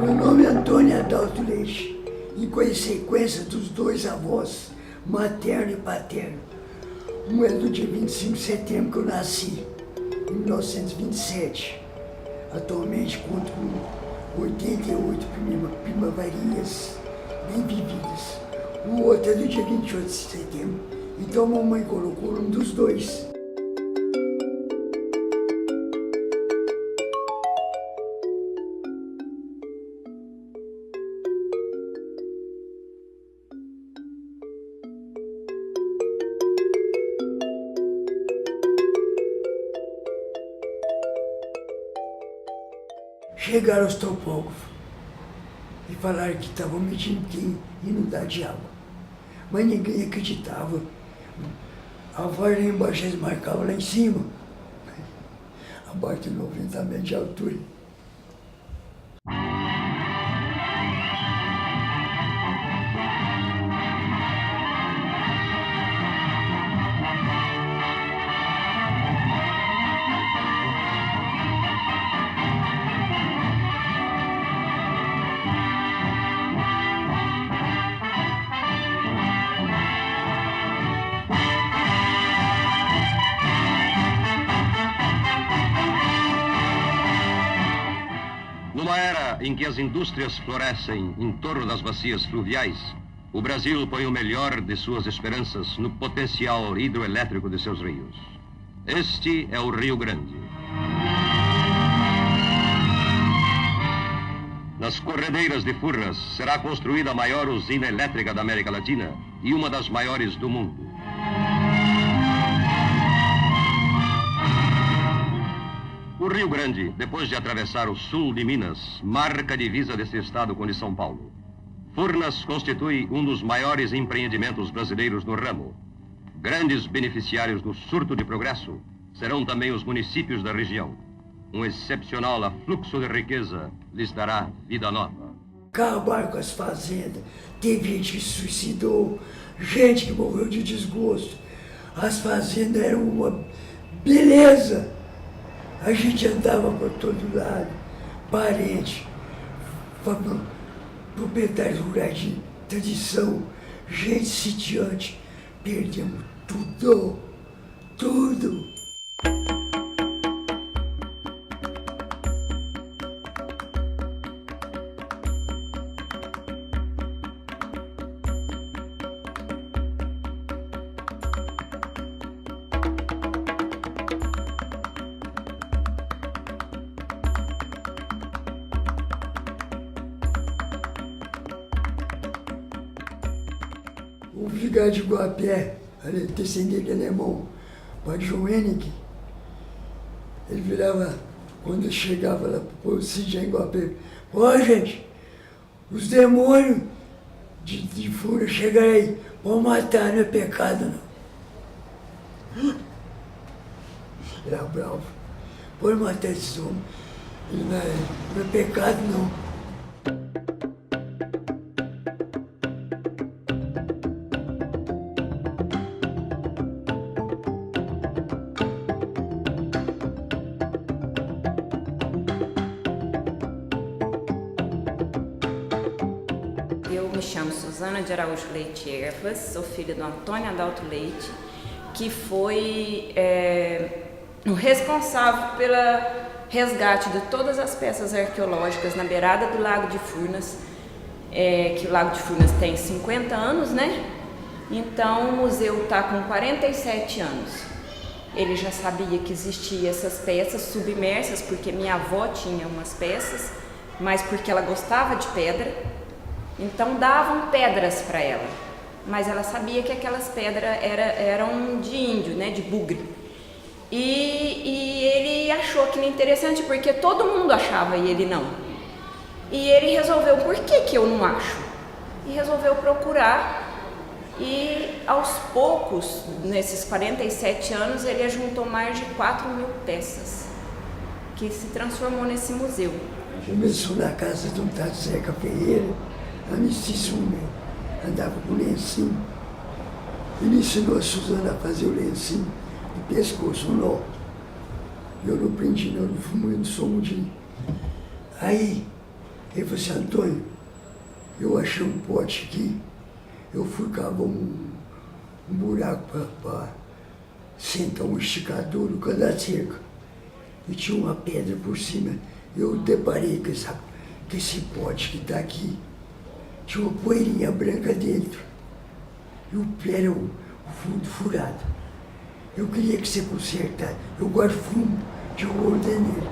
Meu nome é Antônio Adalto Leite e com a sequência dos dois avós, materno e paterno. Um é do dia 25 de setembro que eu nasci, em 1927. Atualmente conto com 88 primaverinhas bem vividas. O outro é do dia 28 de setembro, então a mamãe colocou um dos dois. Chegaram os topógrafos e falaram que estavam medindo que inundar de água. Mas ninguém acreditava. A voz lá embaixo eles marcavam lá em cima, abaixo de 90 metros de altura. Numa era em que as indústrias florescem em torno das bacias fluviais, o Brasil põe o melhor de suas esperanças no potencial hidroelétrico de seus rios. Este é o Rio Grande. Nas corredeiras de Furnas será construída a maior usina elétrica da América Latina e uma das maiores do mundo. O Rio Grande, depois de atravessar o sul de Minas, marca a divisa desse estado com o de São Paulo. Furnas constitui um dos maiores empreendimentos brasileiros no ramo. Grandes beneficiários do surto de progresso serão também os municípios da região. Um excepcional afluxo de riqueza lhes dará vida nova. Acabaram com as fazendas, teve gente que se suicidou, gente que morreu de desgosto. As fazendas eram uma beleza. A gente andava por todo lado, parente, proprietários rurais de tradição, gente sitiante, perdemos tudo, tudo. O vigário de Guapé, descendente alemão, padre João Henrique, ele virava, quando chegava lá para o sítio em Guapé, ó gente, os demônios de Fura chegaram aí, vão matar, não é pecado não. Era bravo, pode matar esses homens, não é pecado não. Eu me chamo Suzana de Araújo Leite Ervas, sou filha do Antônio Adalto Leite, que foi o responsável pelo resgate de todas as peças arqueológicas na beirada do Lago de Furnas, que o Lago de Furnas tem 50 anos, né? Então o museu está com 47 anos. Ele já sabia que existiam essas peças submersas, porque minha avó tinha umas peças, mas porque ela gostava de pedra. Então davam pedras para ela, mas ela sabia que aquelas pedras eram de índio, né, de bugre. E ele achou aquilo interessante porque todo mundo achava e ele não. E ele resolveu, por que eu não acho? E resolveu procurar e aos poucos, nesses 47 anos, ele ajuntou mais de 4.000 peças que que se transformou nesse museu. Começou na casa do Tato Zeca Ferreira, lá no Cissume, andava com lencinho. Ele ensinou a Suzana a fazer o lencinho de pescoço, um nó. Eu não aprendi, não fui, não sou mudinho. Aí, ele falou assim, Antônio, eu achei um pote aqui, eu fui cavar um buraco para sentar um esticador no canto da cerca. E tinha uma pedra por cima. Eu deparei com esse pote que está aqui. Tinha uma poeirinha branca dentro. E o pé era o fundo furado. Eu queria que você consertasse. Eu guardo fumo de ouro nele.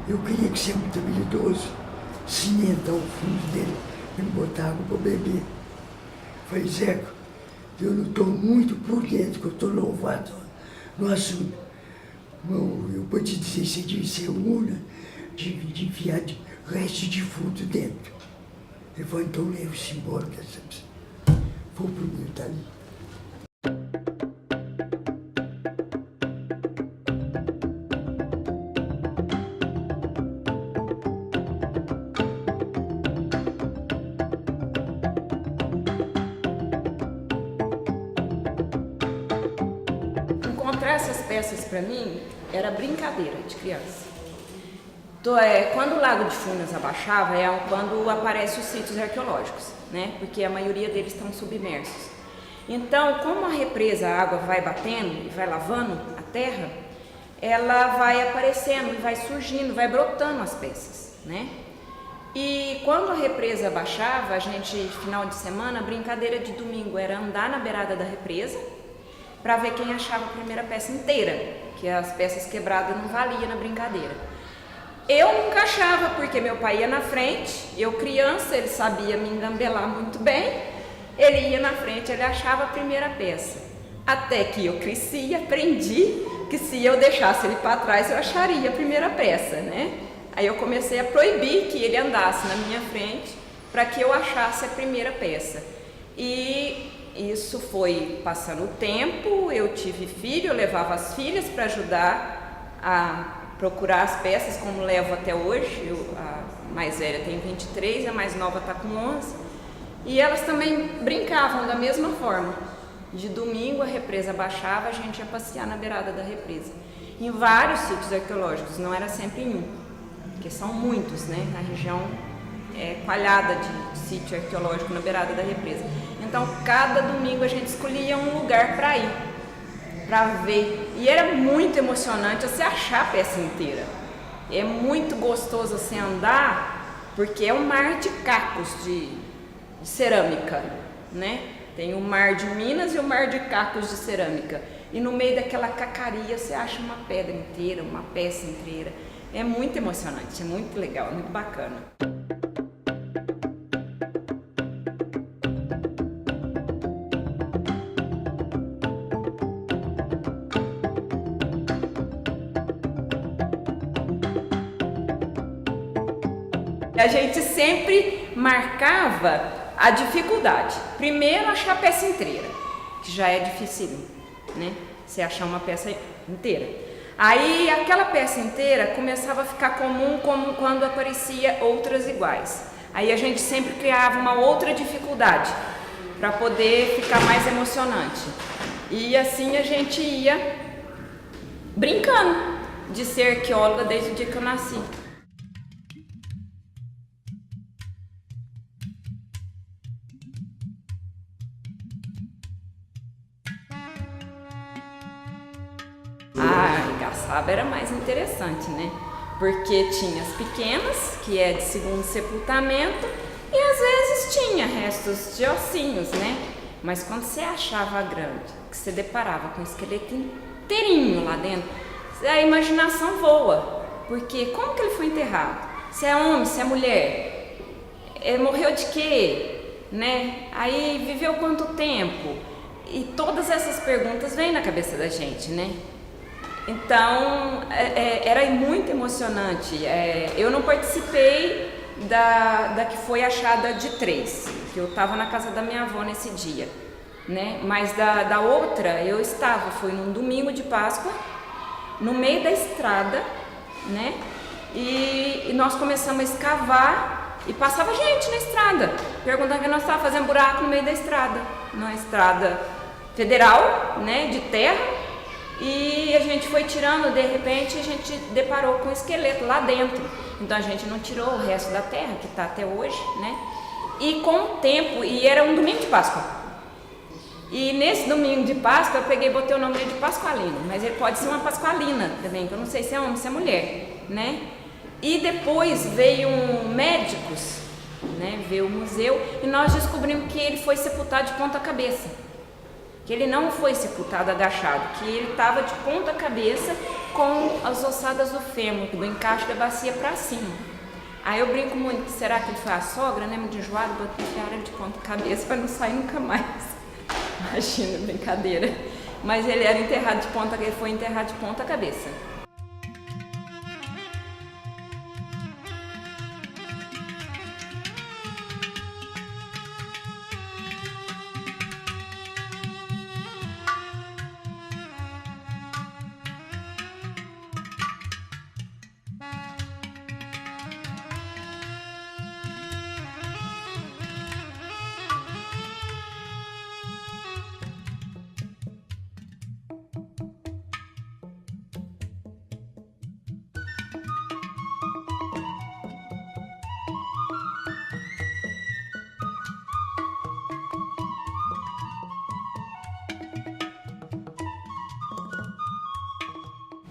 Eu queria que você, muito habilidoso, cimentar o fundo dele e botar água para beber. Falei, Zeca, eu não estou muito por dentro, que eu estou novato no assunto. Bom, eu vou te dizer, você deve ser una de enfiar resto de fundo dentro. Ele falou, então leve-se embora, que essa... Foi o primeiro, tá ali. Encontrar essas peças para mim era brincadeira de criança. Quando o Lago de Furnas abaixava é quando aparecem os sítios arqueológicos, né? Porque a maioria deles estão submersos. Então, como a represa, a água vai batendo e vai lavando a terra, ela vai aparecendo, vai surgindo, vai brotando as peças, né? E quando a represa baixava, a gente, final de semana, a brincadeira de domingo era andar na beirada da represa para ver quem achava a primeira peça inteira, que as peças quebradas não valiam na brincadeira. Eu nunca achava, porque meu pai ia na frente, eu criança, ele sabia me engambelar muito bem, ele ia na frente, ele achava a primeira peça. Até que eu cresci e aprendi que se eu deixasse ele para trás, eu acharia a primeira peça, né? Aí eu comecei a proibir que ele andasse na minha frente para que eu achasse a primeira peça. E isso foi passando o tempo, eu tive filho, eu levava as filhas para ajudar a procurar as peças, como levo até hoje. A mais velha tem 23, a mais nova está com 11. E elas também brincavam da mesma forma. De domingo a represa baixava, a gente ia passear na beirada da represa. Em vários sítios arqueológicos, não era sempre em um, porque são muitos, né? A região é coalhada de sítio arqueológico na beirada da represa. Então, cada domingo a gente escolhia um lugar para ir, para ver. E era muito emocionante você achar a peça inteira. É muito gostoso você andar, porque é um mar de cacos de cerâmica, né? Tem o mar de Minas e o mar de cacos de cerâmica. E no meio daquela cacaria você acha uma pedra inteira, uma peça inteira. É muito emocionante, é muito legal, é muito bacana. A gente sempre marcava a dificuldade. Primeiro, achar a peça inteira, que já é difícil, né? Você achar uma peça inteira. Aí, aquela peça inteira começava a ficar comum como quando aparecia outras iguais. Aí a gente sempre criava uma outra dificuldade para poder ficar mais emocionante. E assim a gente ia brincando de ser arqueóloga desde o dia que eu nasci. Igaçaba era mais interessante, né? Porque tinha as pequenas, que é de segundo sepultamento, e às vezes tinha restos de ossinhos, né? Mas quando você achava a grande, que você deparava com o esqueleto inteirinho lá dentro, a imaginação voa. Porque como que ele foi enterrado? Se é homem, se é mulher? Morreu de quê? Né? Aí viveu quanto tempo? E todas essas perguntas vêm na cabeça da gente, né? Então, era muito emocionante. Eu não participei da que foi achada de 3, que eu estava na casa da minha avó nesse dia, né? Mas da outra eu estava, foi num domingo de Páscoa, no meio da estrada, né? E nós começamos a escavar e passava gente na estrada, perguntando que nós estávamos fazendo buraco no meio da estrada, numa estrada federal, né, de terra. E a gente foi tirando, de repente a gente deparou com um esqueleto lá dentro. Então a gente não tirou o resto da terra, que está até hoje, né? E com o tempo, e era um domingo de Páscoa. E nesse domingo de Páscoa eu peguei e botei o nome dele de Pasqualino, mas ele pode ser uma Pasqualina também, que eu não sei se é homem, se é mulher, né? E depois veio médicos, né? Veio o museu e nós descobrimos que ele foi sepultado de ponta cabeça. Que ele não foi sepultado agachado, que ele estava de ponta cabeça com as ossadas do fêmur, do encaixe da bacia para cima. Aí eu brinco muito, será que ele foi a sogra, né, muito enjoado, botaram ele de ponta cabeça para não sair nunca mais. Imagina, brincadeira. Mas ele era enterrado de ponta, ele foi enterrado de ponta cabeça.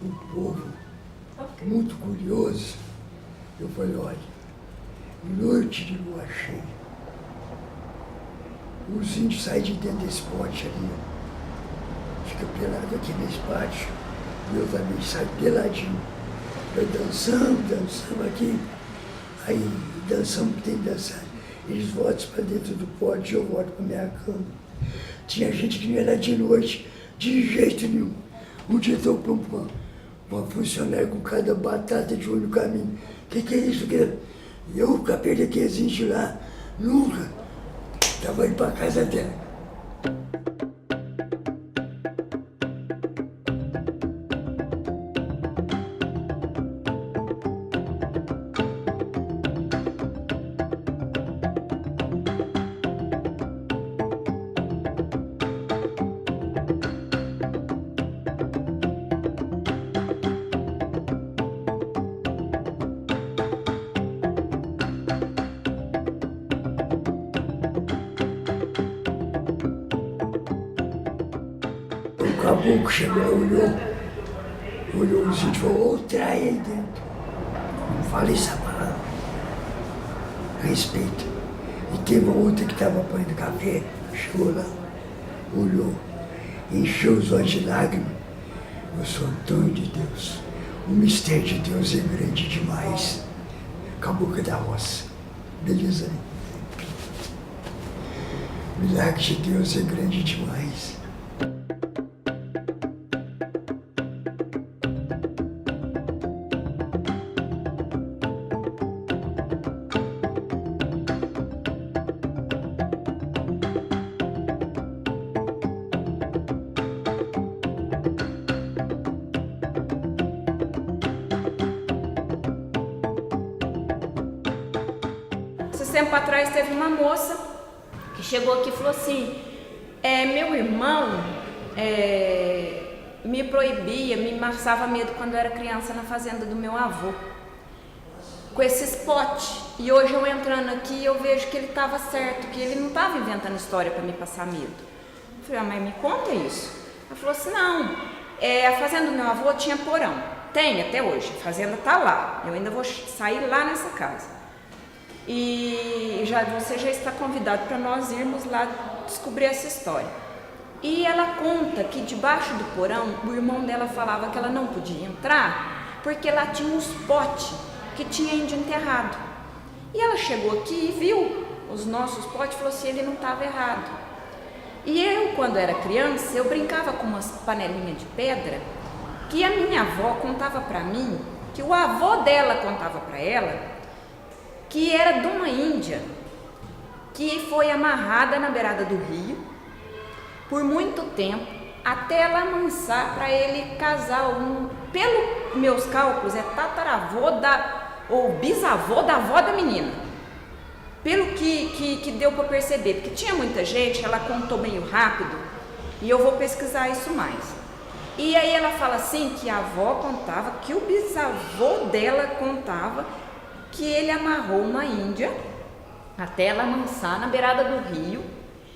O povo, muito curioso, eu falei, olha, noite de lua cheia, os índios saem de dentro desse pote ali, fica pelado aqui nesse pátio, e eu também saio peladinho. Eu dançamos aqui, aí dançamos que tem que dançar. Eles voltam para dentro do pote e eu volto para minha cama. Tinha gente que não era de noite, de jeito nenhum. Um dia eu estou com uma funcionária com cada batata de olho no caminho. Que é isso? E eu capei daqueles índios lá, nunca. Estava indo para casa dela. O caboclo chegou, olhou os índios e falou, ô, trai aí dentro. Não fala essa palavra. Respeita. E teve uma outra que estava apanhando café, chegou lá, olhou, encheu os olhos de lágrimas. Eu sou Antônio de Deus. O mistério de Deus é grande demais. Caboclo da roça. Beleza, né? O milagre de Deus é grande demais. Esses tempos atrás teve uma moça que chegou aqui e falou assim, meu irmão me proibia, me passava medo quando eu era criança na fazenda do meu avô, com esses potes. E hoje eu entrando aqui eu vejo que ele estava certo, que ele não estava inventando história para me passar medo. Eu falei, mas me conta isso. Ela falou assim, não, a fazenda do meu avô tinha porão, tem até hoje, a fazenda está lá, eu ainda vou sair lá nessa casa. E você já está convidado para nós irmos lá descobrir essa história. E ela conta que debaixo do porão, o irmão dela falava que ela não podia entrar, porque lá tinha uns potes que tinha índio enterrado. E ela chegou aqui e viu os nossos potes e falou assim, ele não estava errado. E eu, quando era criança, eu brincava com umas panelinhas de pedra, que a minha avó contava para mim, que o avô dela contava para ela, que era de uma índia que foi amarrada na beirada do rio por muito tempo até ela amansar para ele casar. Pelos meus cálculos, é tataravô ou bisavô da avó da menina. Pelo que deu para perceber, porque tinha muita gente, ela contou meio rápido, e eu vou pesquisar isso mais. E aí ela fala assim, que a avó contava, que o bisavô dela contava, que ele amarrou uma índia, até ela amansar na beirada do rio,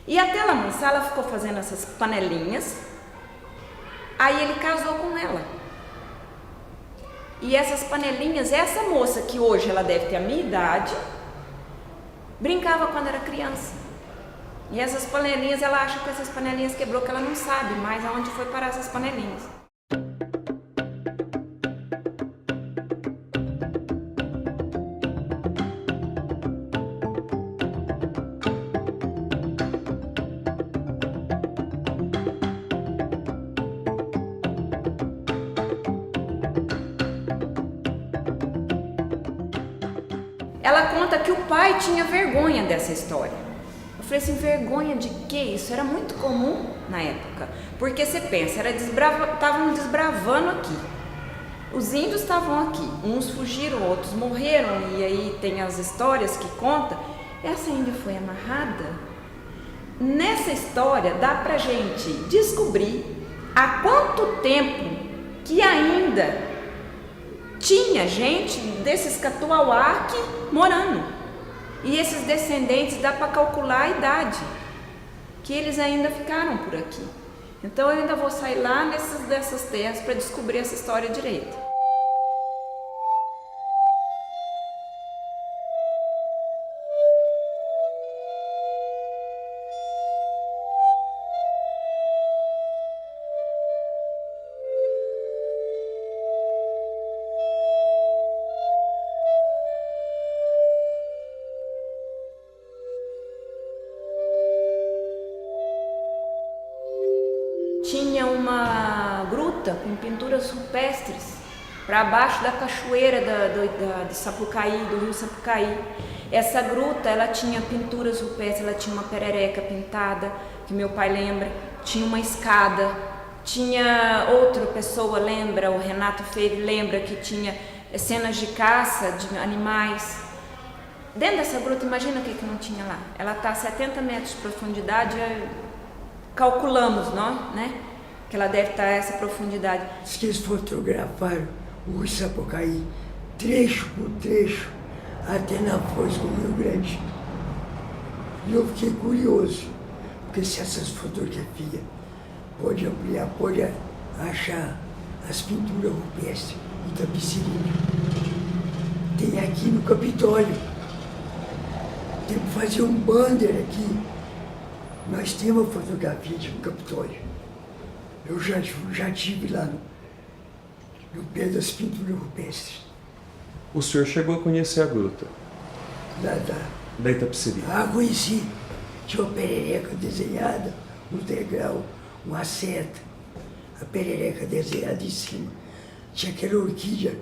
e até ela amansar, ela ficou fazendo essas panelinhas, aí ele casou com ela. E essas panelinhas, essa moça, que hoje ela deve ter a minha idade, brincava quando era criança. E essas panelinhas, ela acha que essas panelinhas quebrou, que ela não sabe mais aonde foi parar essas panelinhas. Ela conta que o pai tinha vergonha dessa história. Eu falei assim, vergonha de quê? Isso era muito comum na época. Porque você pensa, estavam desbravando aqui. Os índios estavam aqui. Uns fugiram, outros morreram. E aí tem as histórias que contam. Essa índia foi amarrada. Nessa história dá pra gente descobrir há quanto tempo que ainda tinha gente desses Catuauá aqui morando. E esses descendentes dá para calcular a idade, que eles ainda ficaram por aqui. Então eu ainda vou sair lá dessas terras para descobrir essa história direito. Tinha uma gruta com pinturas rupestres para baixo da cachoeira de Sapucaí, do rio Sapucaí. Essa gruta, ela tinha pinturas rupestres, ela tinha uma perereca pintada, que meu pai lembra, tinha uma escada, tinha outra pessoa, lembra, o Renato Freire lembra que tinha cenas de caça de animais. Dentro dessa gruta, imagina o que não tinha lá. Ela está a 70 metros de profundidade, calculamos, não, né? Que ela deve estar a essa profundidade. Diz que eles fotografaram o rio Sapucaí, trecho por trecho, até na foz do Rio Grande. E eu fiquei curioso, porque se essas fotografias pode ampliar, pode achar as pinturas rupestres de Itapecerica. Tem aqui no Capitólio. Tem que fazer um banner aqui. Nós temos a fotografia de um Capitólio. Eu já estive lá no pé das pinturas rupestres. O senhor chegou a conhecer a gruta? Da Itapecerica? Ah, conheci. Tinha uma perereca desenhada, um degrau, uma seta. A perereca desenhada em cima. Tinha aquela orquídea,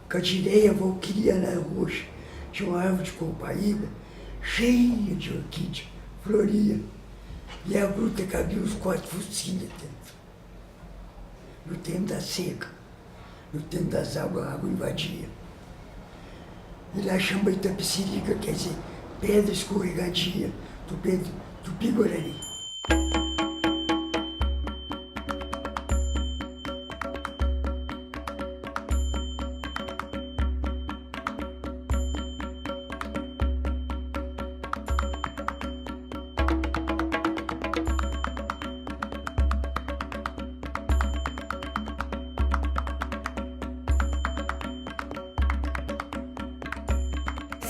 Candileia valquiriana roxa. Tinha uma árvore de copaíba cheia de orquídea, floria. E a gruta cabia uns 4 fucilhas dentro. No tempo da seca, no tempo das águas, a água invadia. E lá chama Itapecerica, quer dizer, pedra escorregadia do Pigorari.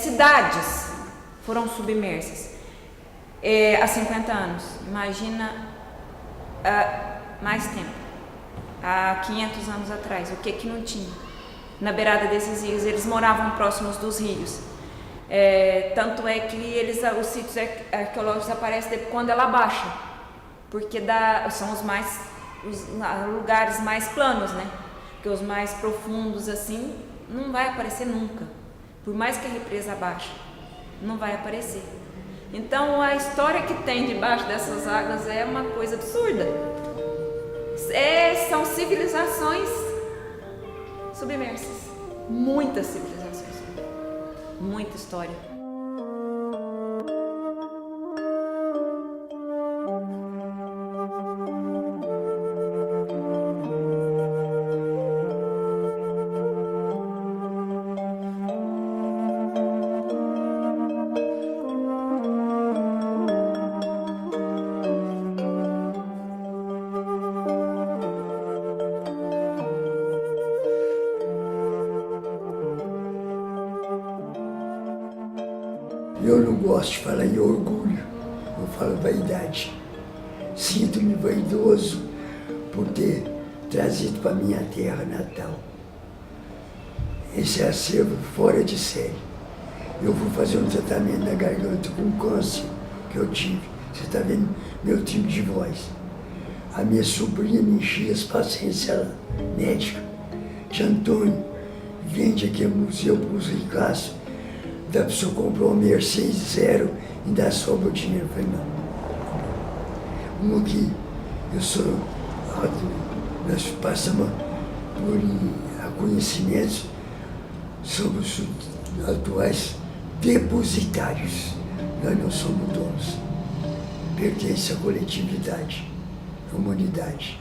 Cidades foram submersas há 50 anos. Imagina mais tempo, há 500 anos atrás, o que não tinha na beirada desses rios. Eles moravam próximos dos rios. Tanto é que os sítios arqueológicos aparecem quando ela baixa, porque são os lugares mais planos, né? Porque os mais profundos assim não vai aparecer nunca. Por mais que a represa abaixe, não vai aparecer. Então a história que tem debaixo dessas águas é uma coisa absurda. São civilizações submersas, muitas civilizações, muita história. Eu não gosto de falar em orgulho, eu falo vaidade. Sinto-me vaidoso por ter trazido para minha terra natal esse acervo fora de série. Eu vou fazer um tratamento na garganta com câncer que eu tive. Você está vendo meu timbre de voz. A minha sobrinha me enchia as paciências médica. Tia Antônio, vende aqui no museu para os ricaços. Da pessoa comprou um Mercedes zero e ainda sobra o dinheiro. Eu falei, não. Uma que eu sou, nós passamos por conhecimentos sobre os atuais depositários. Nós não somos donos. Pertence à coletividade, à humanidade.